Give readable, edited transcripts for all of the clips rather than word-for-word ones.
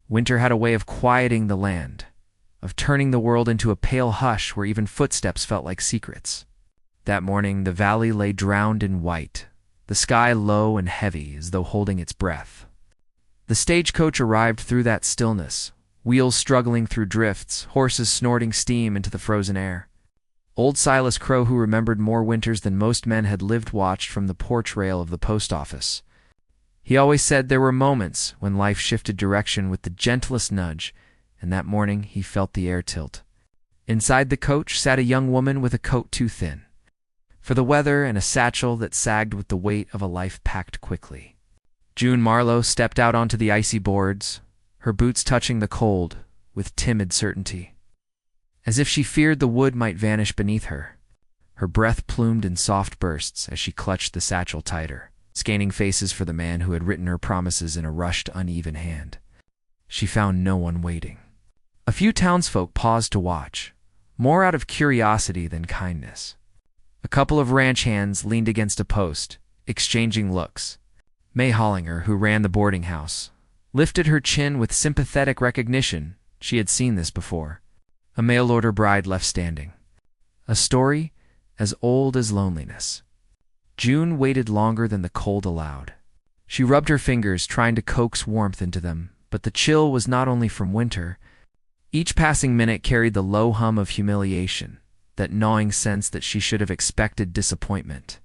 Winter had a way of quieting the land, of turning the world into a pale hush where even footsteps felt like secrets. That morning, the valley lay drowned in white, the sky low and heavy as though holding its breath. The stagecoach arrived through that stillness, wheels struggling through drifts, horses snorting steam into the frozen air. Old Silas Crow, who remembered more winters than most men had lived, watched from the porch rail of the post office. He always said there were moments when life shifted direction with the gentlest nudge, and that morning he felt the air tilt. Inside the coach sat a young woman with a coat too thin for the weather and a satchel that sagged with the weight of a life packed quickly. June Marlowe stepped out onto the icy boards, her boots touching the cold with timid certainty, as if she feared the wood might vanish beneath her. Her breath plumed in soft bursts as she clutched the satchel tighter, scanning faces for the man who had written her promises in a rushed, uneven hand. She found no one waiting. A few townsfolk paused to watch, more out of curiosity than kindness. A couple of ranch hands leaned against a post, exchanging looks. May Hollinger, who ran the boarding house, lifted her chin with sympathetic recognition. She had seen this before. A mail-order bride left standing. A story as old as loneliness. June waited longer than the cold allowed. She rubbed her fingers, trying to coax warmth into them, but the chill was not only from winter. Each passing minute carried the low hum of humiliation, that gnawing sense that she should have expected disappointment.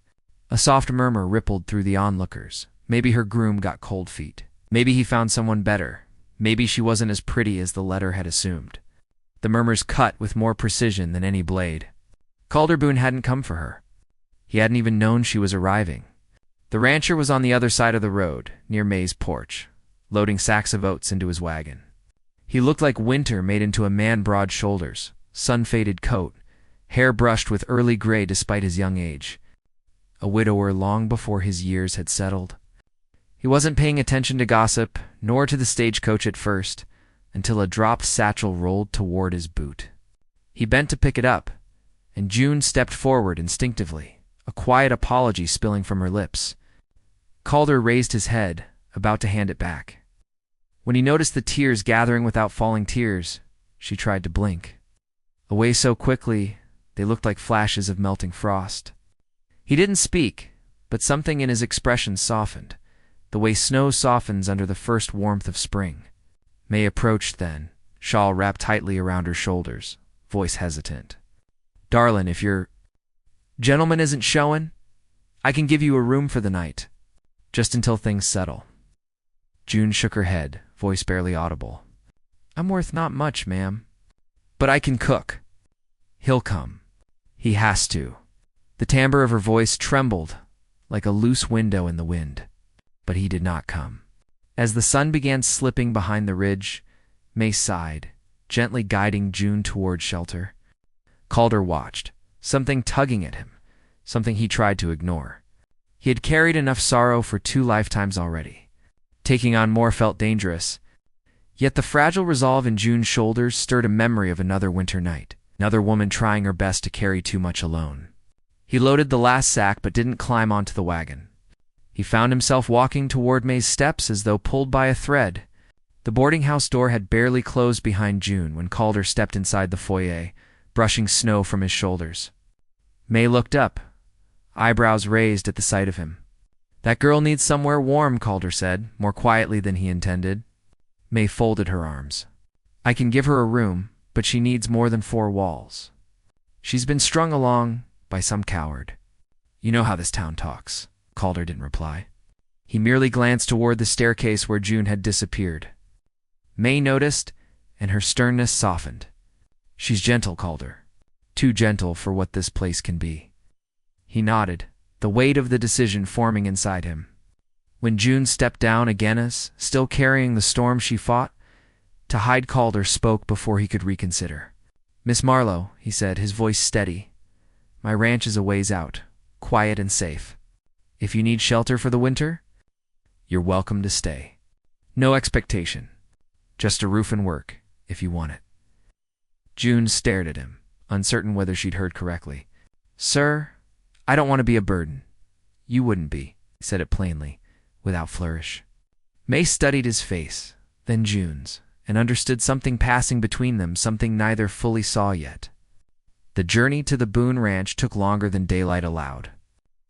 A soft murmur rippled through the onlookers. Maybe her groom got cold feet. Maybe he found someone better. Maybe she wasn't as pretty as the letter had assumed. The murmurs cut with more precision than any blade. Calder Boone hadn't come for her. He hadn't even known she was arriving. The rancher was on the other side of the road, near May's porch, loading sacks of oats into his wagon. He looked like winter made into a man, broad shoulders, sun-faded coat, hair brushed with early gray despite his young age. A widower long before his years had settled. He wasn't paying attention to gossip, nor to the stagecoach at first, until a dropped satchel rolled toward his boot. He bent to pick it up, and June stepped forward instinctively, a quiet apology spilling from her lips. Calder raised his head, about to hand it back. When he noticed the tears gathering without falling tears, she tried to blink. Away so quickly, they looked like flashes of melting frost. He didn't speak, but something in his expression softened, the way snow softens under the first warmth of spring. May approached then, shawl wrapped tightly around her shoulders, voice hesitant. "Darlin', if your gentleman isn't showin', I can give you a room for the night, just until things settle." June shook her head, voice barely audible. "I'm worth not much, ma'am. But I can cook. He'll come. He has to." The timbre of her voice trembled like a loose window in the wind. But he did not come. As the sun began slipping behind the ridge, May sighed, gently guiding June toward shelter. Calder watched, something tugging at him, something he tried to ignore. He had carried enough sorrow for 2 lifetimes already. Taking on more felt dangerous. Yet the fragile resolve in June's shoulders stirred a memory of another winter night, another woman trying her best to carry too much alone. He loaded the last sack but didn't climb onto the wagon. He found himself walking toward May's steps as though pulled by a thread. The boarding house door had barely closed behind June when Calder stepped inside the foyer, brushing snow from his shoulders. May looked up, eyebrows raised at the sight of him. "That girl needs somewhere warm," Calder said, more quietly than he intended. May folded her arms. "I can give her a room, but she needs more than 4 walls. She's been strung along by some coward. You know how this town talks." Calder didn't reply. He merely glanced toward the staircase where June had disappeared. May noticed, and her sternness softened. "She's gentle, Calder. Too gentle for what this place can be." He nodded, the weight of the decision forming inside him. When June stepped down again, still carrying the storm she fought, to hide, Calder spoke before he could reconsider. "Miss Marlowe," he said, his voice steady, "my ranch is a ways out, quiet and safe. If you need shelter for the winter, you're welcome to stay. No expectation. Just a roof and work, if you want it." June stared at him, uncertain whether she'd heard correctly. "Sir, I don't want to be a burden." "You wouldn't be," said it plainly, without flourish. May studied his face, then June's, and understood something passing between them, something neither fully saw yet. The journey to the Boone Ranch took longer than daylight allowed.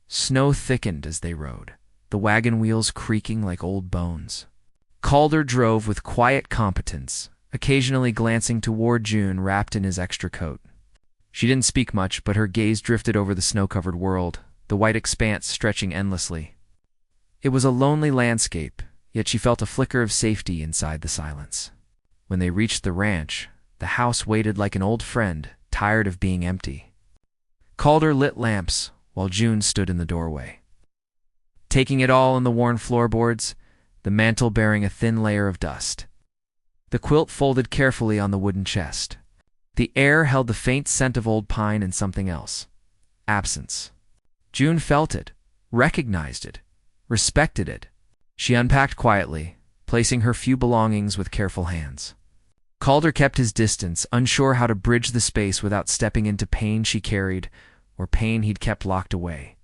Snow thickened as they rode, the wagon wheels creaking like old bones. Calder drove with quiet competence, occasionally glancing toward June wrapped in his extra coat. She didn't speak much, but her gaze drifted over the snow-covered world, the white expanse stretching endlessly. It was a lonely landscape, yet she felt a flicker of safety inside the silence. When they reached the ranch, the house waited like an old friend, tired of being empty. Calder lit lamps, while June stood in the doorway. Taking it all in the worn floorboards, the mantel bearing a thin layer of dust. The quilt folded carefully on the wooden chest. The air held the faint scent of old pine and something else. Absence. June felt it, recognized it, respected it. She unpacked quietly, placing her few belongings with careful hands. Calder kept his distance, unsure how to bridge the space without stepping into pain she carried, or pain he'd kept locked away.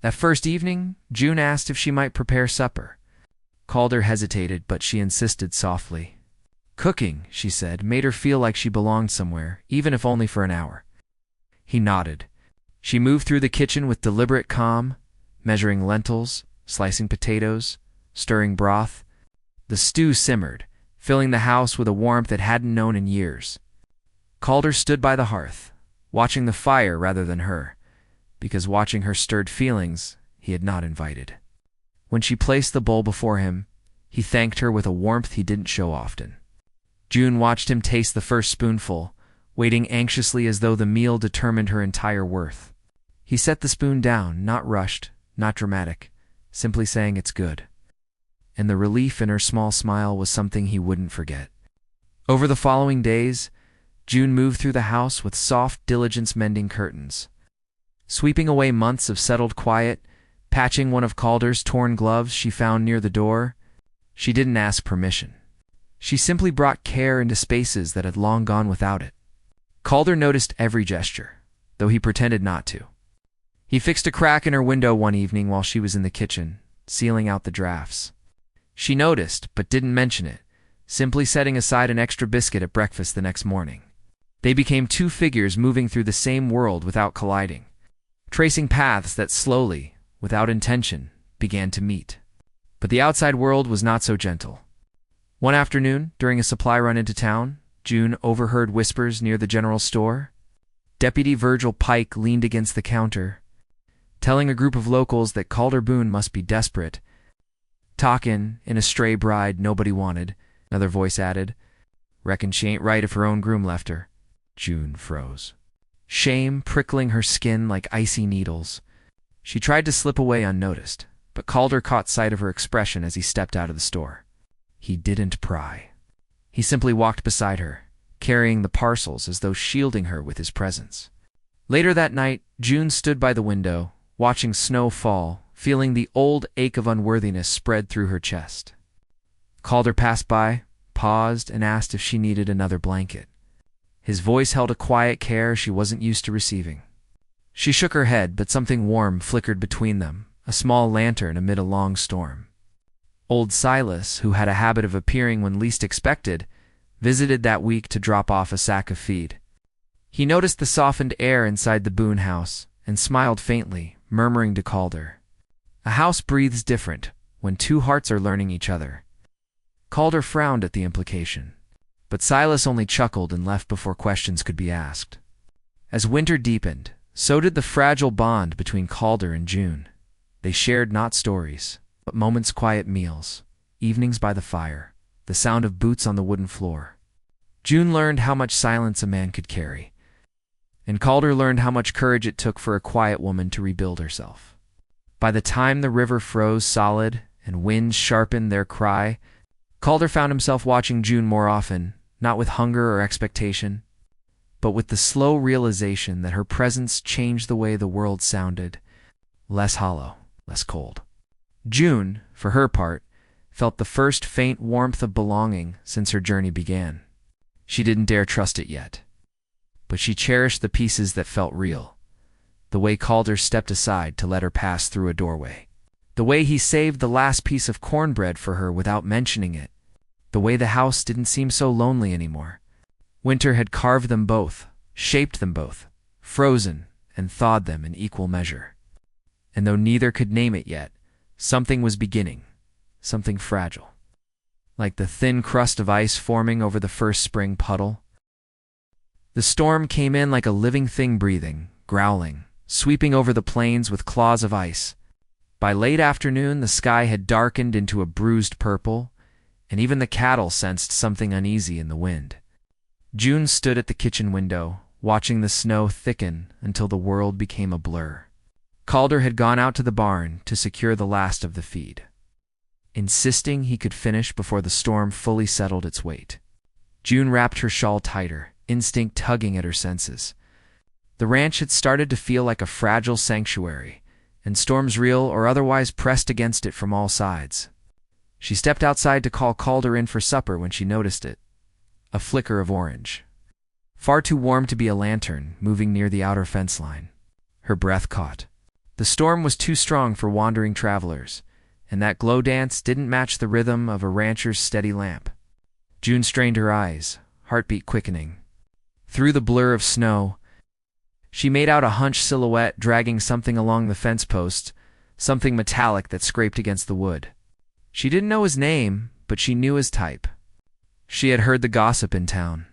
That first evening, June asked if she might prepare supper. Calder hesitated, but she insisted softly. Cooking, she said, made her feel like she belonged somewhere, even if only for an hour. He nodded. She moved through the kitchen with deliberate calm, measuring lentils, slicing potatoes, stirring broth. The stew simmered, filling the house with a warmth it hadn't known in years. Calder stood by the hearth, watching the fire rather than her, because watching her stirred feelings he had not invited. When she placed the bowl before him, he thanked her with a warmth he didn't show often. June watched him taste the first spoonful, waiting anxiously as though the meal determined her entire worth. He set the spoon down, not rushed, not dramatic, simply saying it's good. And the relief in her small smile was something he wouldn't forget. Over the following days, June moved through the house with soft diligence, mending curtains, sweeping away months of settled quiet, patching one of Calder's torn gloves she found near the door. She didn't ask permission. She simply brought care into spaces that had long gone without it. Calder noticed every gesture, though he pretended not to. He fixed a crack in her window one evening while she was in the kitchen, sealing out the drafts. She noticed, but didn't mention it, simply setting aside an extra biscuit at breakfast the next morning. They became two figures moving through the same world without colliding, tracing paths that slowly, without intention, began to meet. But the outside world was not so gentle. One afternoon, during a supply run into town, June overheard whispers near the general store. Deputy Virgil Pike leaned against the counter, telling a group of locals that Calder Boone must be desperate. "Talkin' in a stray bride nobody wanted," another voice added. "Reckon she ain't right if her own groom left her." June froze, shame prickling her skin like icy needles. She tried to slip away unnoticed, but Calder caught sight of her expression as he stepped out of the store. He didn't pry. He simply walked beside her, carrying the parcels as though shielding her with his presence. Later that night, June stood by the window, watching snow fall, feeling the old ache of unworthiness spread through her chest. Calder passed by, paused, and asked if she needed another blanket. His voice held a quiet care she wasn't used to receiving. She shook her head, but something warm flickered between them, a small lantern amid a long storm. Old Silas, who had a habit of appearing when least expected, visited that week to drop off a sack of feed. He noticed the softened air inside the Boone house and smiled faintly, murmuring to Calder, "A house breathes different when two hearts are learning each other." Calder frowned at the implication, but Silas only chuckled and left before questions could be asked. As winter deepened, so did the fragile bond between Calder and June. They shared not stories, but moments, quiet meals, evenings by the fire, the sound of boots on the wooden floor. June learned how much silence a man could carry, and Calder learned how much courage it took for a quiet woman to rebuild herself. By the time the river froze solid and winds sharpened their cry, Calder found himself watching June more often, not with hunger or expectation, but with the slow realization that her presence changed the way the world sounded, less hollow, less cold. June, for her part, felt the first faint warmth of belonging since her journey began. She didn't dare trust it yet, but she cherished the pieces that felt real. The way Calder stepped aside to let her pass through a doorway. The way he saved the last piece of cornbread for her without mentioning it. The way the house didn't seem so lonely anymore. Winter had carved them both, shaped them both, frozen and thawed them in equal measure. And though neither could name it yet, something was beginning, something fragile. Like the thin crust of ice forming over the first spring puddle. The storm came in like a living thing breathing, growling, sweeping over the plains with claws of ice. By late afternoon, the sky had darkened into a bruised purple, and even the cattle sensed something uneasy in the wind. June stood at the kitchen window, watching the snow thicken until the world became a blur. Calder had gone out to the barn to secure the last of the feed, insisting he could finish before the storm fully settled its weight. June wrapped her shawl tighter, instinct tugging at her senses. The ranch had started to feel like a fragile sanctuary, and storms real or otherwise pressed against it from all sides. She stepped outside to call Calder in for supper when she noticed it. A flicker of orange. Far too warm to be a lantern, moving near the outer fence line. Her breath caught. The storm was too strong for wandering travelers, and that glow dance didn't match the rhythm of a rancher's steady lamp. June strained her eyes, heartbeat quickening. Through the blur of snow, she made out a hunched silhouette dragging something along the fence post, something metallic that scraped against the wood. She didn't know his name, but she knew his type. She had heard the gossip in town.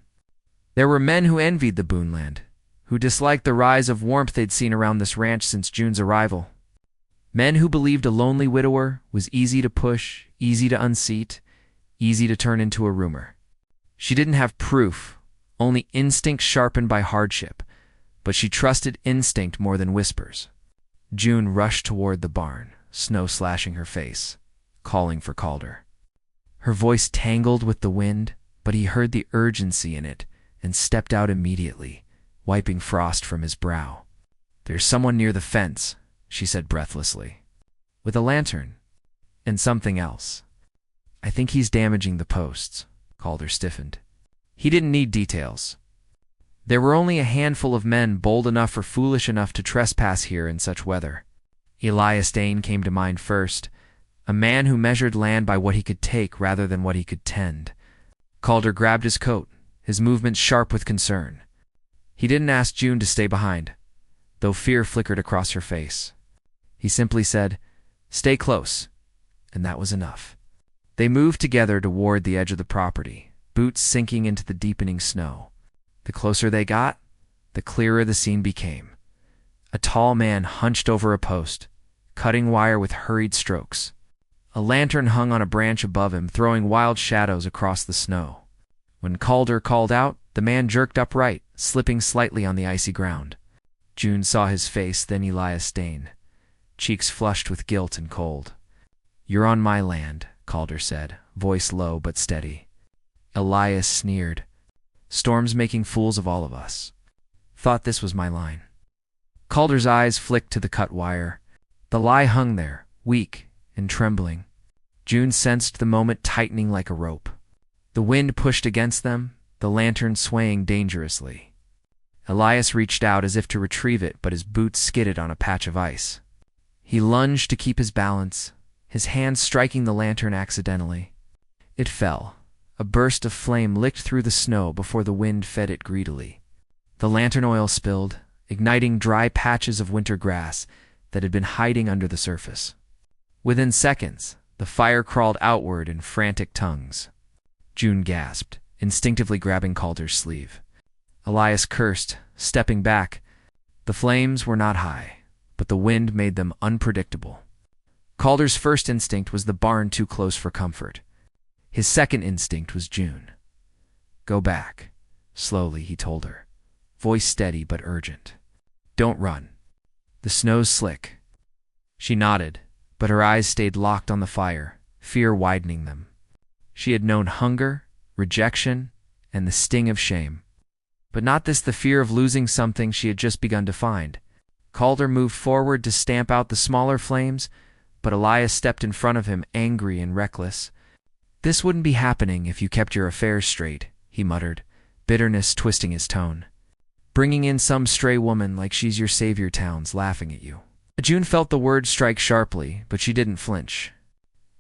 There were men who envied the Boonland, who disliked the rise of warmth they'd seen around this ranch since June's arrival. Men who believed a lonely widower was easy to push, easy to unseat, easy to turn into a rumor. She didn't have proof, only instinct sharpened by hardship, but she trusted instinct more than whispers. June rushed toward the barn, snow slashing her face, calling for Calder. Her voice tangled with the wind, but he heard the urgency in it and stepped out immediately, wiping frost from his brow. "There's someone near the fence," she said breathlessly. "With a lantern. And something else. I think he's damaging the posts." Calder stiffened. He didn't need details. There were only a handful of men bold enough or foolish enough to trespass here in such weather. Elias Dane came to mind first, a man who measured land by what he could take rather than what he could tend. Calder grabbed his coat, his movements sharp with concern. He didn't ask June to stay behind, though fear flickered across her face. He simply said, "Stay close," and that was enough. They moved together toward the edge of the property, boots sinking into the deepening snow. The closer they got, the clearer the scene became. A tall man hunched over a post, cutting wire with hurried strokes. A lantern hung on a branch above him, throwing wild shadows across the snow. When Calder called out, the man jerked upright, slipping slightly on the icy ground. June saw his face, then Elias Dane, cheeks flushed with guilt and cold. "You're on my land," Calder said, voice low but steady. Elias sneered. "Storm's making fools of all of us. Thought this was my line." Calder's eyes flicked to the cut wire. The lie hung there, weak and trembling. June sensed the moment tightening like a rope. The wind pushed against them, the lantern swaying dangerously. Elias reached out as if to retrieve it, but his boots skidded on a patch of ice. He lunged to keep his balance, his hand striking the lantern accidentally. It fell. A burst of flame licked through the snow before the wind fed it greedily. The lantern oil spilled, igniting dry patches of winter grass that had been hiding under the surface. Within seconds, the fire crawled outward in frantic tongues. June gasped, instinctively grabbing Calder's sleeve. Elias cursed, stepping back. The flames were not high, but the wind made them unpredictable. Calder's first instinct was the barn too close for comfort. His second instinct was June. "Go back," slowly he told her, voice steady but urgent. "Don't run. The snow's slick." She nodded, but her eyes stayed locked on the fire, fear widening them. She had known hunger, rejection, and the sting of shame. But not this, the fear of losing something she had just begun to find. Calder moved forward to stamp out the smaller flames, but Elias stepped in front of him, angry and reckless. "This wouldn't be happening if you kept your affairs straight," he muttered, bitterness twisting his tone. "Bringing in some stray woman like she's your savior town's laughing at you." June felt the word strike sharply, but she didn't flinch.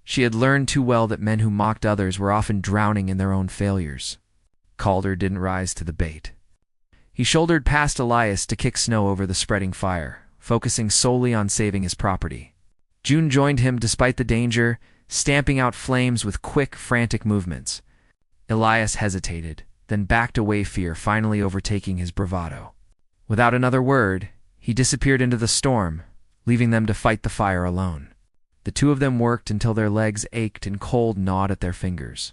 She had learned too well that men who mocked others were often drowning in their own failures. Calder didn't rise to the bait. He shouldered past Elias to kick snow over the spreading fire, focusing solely on saving his property. June joined him despite the danger, stamping out flames with quick, frantic movements. Elias hesitated, then backed away, fear finally overtaking his bravado. Without another word, he disappeared into the storm, leaving them to fight the fire alone. The two of them worked until their legs ached and cold gnawed at their fingers.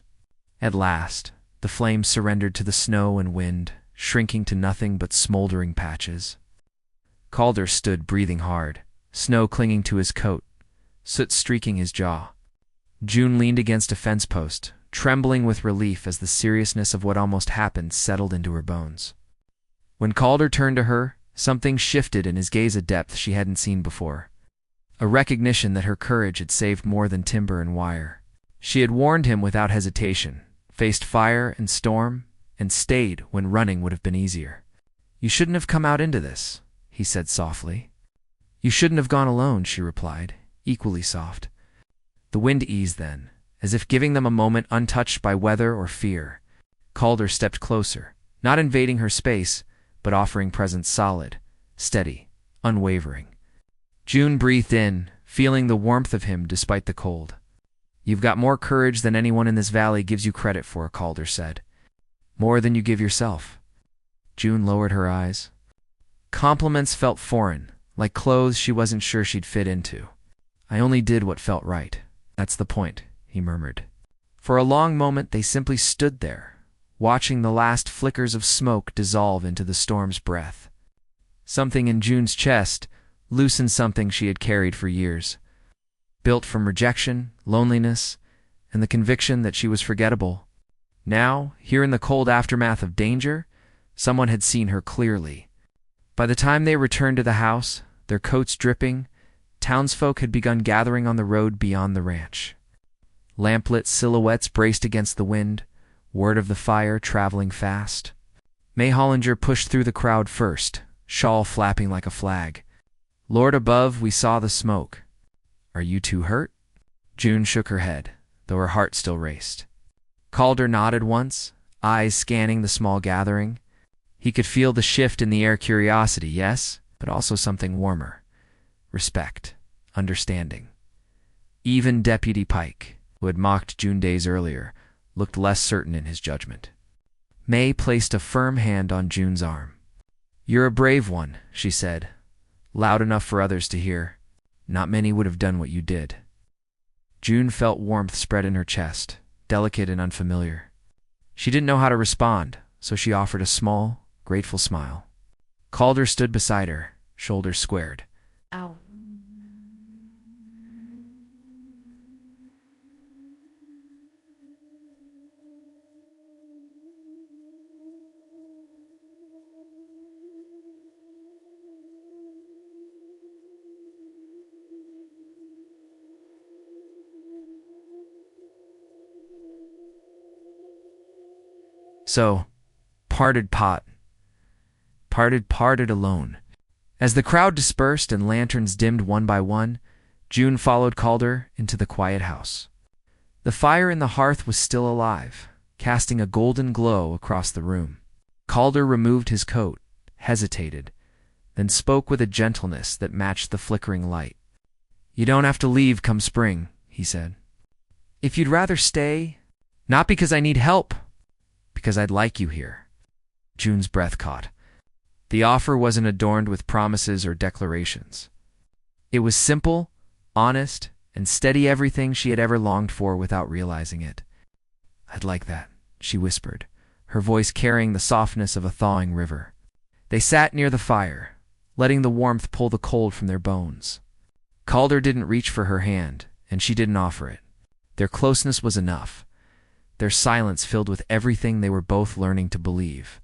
At last, the flames surrendered to the snow and wind, shrinking to nothing but smoldering patches. Calder stood breathing hard, snow clinging to his coat, soot streaking his jaw. June leaned against a fence post, trembling with relief as the seriousness of what almost happened settled into her bones. When Calder turned to her, something shifted in his gaze, a depth she hadn't seen before. A recognition that her courage had saved more than timber and wire. She had warned him without hesitation, faced fire and storm, and stayed when running would have been easier. "You shouldn't have come out into this," he said softly. "You shouldn't have gone alone," she replied, equally soft. The wind eased then, as if giving them a moment untouched by weather or fear. Calder stepped closer, not invading her space, but offering presence solid, steady, unwavering. June breathed in, feeling the warmth of him despite the cold. "You've got more courage than anyone in this valley gives you credit for," Calder said. "More than you give yourself." June lowered her eyes. Compliments felt foreign, like clothes she wasn't sure she'd fit into. "I only did what felt right. That's the point," he murmured. For a long moment they simply stood there, watching the last flickers of smoke dissolve into the storm's breath. Something in June's chest loosened, something she had carried for years. Built from rejection, loneliness, and the conviction that she was forgettable. Now, here in the cold aftermath of danger, someone had seen her clearly. By the time they returned to the house, their coats dripping, townsfolk had begun gathering on the road beyond the ranch. Lamplit silhouettes braced against the wind, word of the fire traveling fast. May Hollinger pushed through the crowd first, shawl flapping like a flag. "Lord above, we saw the smoke. Are you two hurt?" June shook her head, though her heart still raced. Calder nodded once, eyes scanning the small gathering. He could feel the shift in the air, curiosity, yes, but also something warmer. Respect, understanding. Even Deputy Pike, who had mocked June days earlier, looked less certain in his judgment. May placed a firm hand on June's arm. "You're a brave one," she said, loud enough for others to hear. "Not many would have done what you did." June felt warmth spread in her chest, delicate and unfamiliar. She didn't know how to respond, so she offered a small, grateful smile. Calder stood beside her, shoulders squared. "Ow." So, parted alone. As the crowd dispersed and lanterns dimmed one by one, June followed Calder into the quiet house. The fire in the hearth was still alive, casting a golden glow across the room. Calder removed his coat, hesitated, then spoke with a gentleness that matched the flickering light. "You don't have to leave come spring," he said. "If you'd rather stay, not because I need help, because I'd like you here." June's breath caught. The offer wasn't adorned with promises or declarations. It was simple, honest, and steady, everything she had ever longed for without realizing it. "I'd like that," she whispered, her voice carrying the softness of a thawing river. They sat near the fire, letting the warmth pull the cold from their bones. Calder didn't reach for her hand, and she didn't offer it. Their closeness was enough. Their silence filled with everything they were both learning to believe.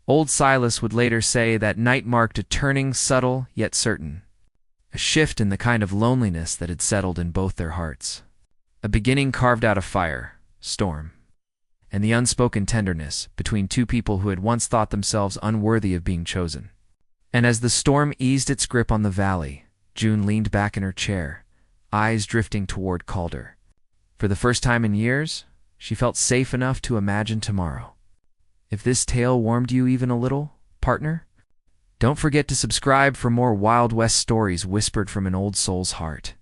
Old Silas would later say that night marked a turning, subtle yet certain. A shift in the kind of loneliness that had settled in both their hearts. A beginning carved out of fire, storm, and the unspoken tenderness between two people who had once thought themselves unworthy of being chosen. And as the storm eased its grip on the valley, June leaned back in her chair, eyes drifting toward Calder. For the first time in years, she felt safe enough to imagine tomorrow. If this tale warmed you even a little, partner, don't forget to subscribe for more Wild West stories whispered from an old soul's heart.